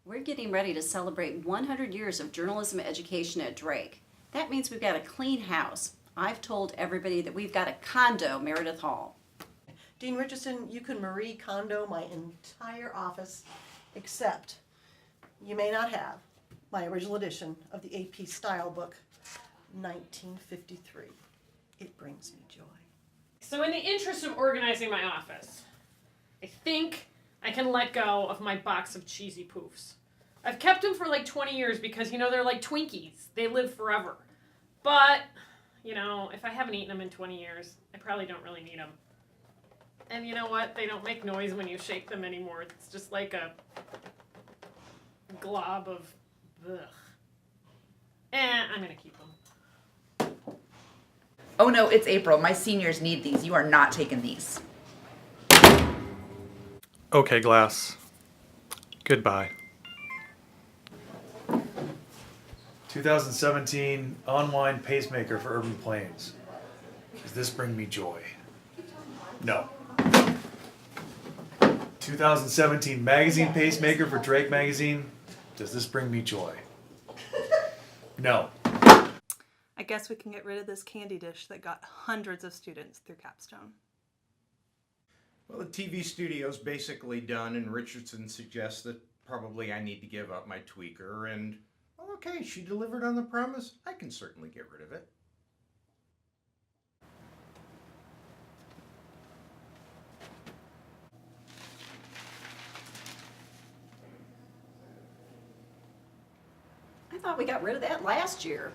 We're getting ready to celebrate 100 years of journalism education at Drake. That means we've got a clean house. I've told everybody that we've got a condo, Meredith Hall. Dean Richardson, you can Marie Kondo my entire office, except you may not have my original edition of the AP Style book, 1953. It brings me joy. So in the interest of organizing my office, I think I can let go of my box of cheesy poofs. I've kept them for like 20 years because, they're like Twinkies. They live forever. But, if I haven't eaten them in 20 years, I probably don't really need them. And you know what? They don't make noise when you shake them anymore. It's just like a glob of ugh. I'm gonna keep them. Oh no, it's April. My seniors need these. You are not taking these. Okay, Glass. Goodbye. 2017 online pacemaker for Urban Plains. Does this bring me joy? No. 2017 magazine pacemaker for Drake magazine. Does this bring me joy? No. I guess we can get rid of this candy dish that got hundreds of students through Capstone. Well, the TV studio's basically done, and Richardson suggests that probably I need to give up my tweaker, and, okay, she delivered on the promise. I can certainly get rid of it. I thought we got rid of that last year.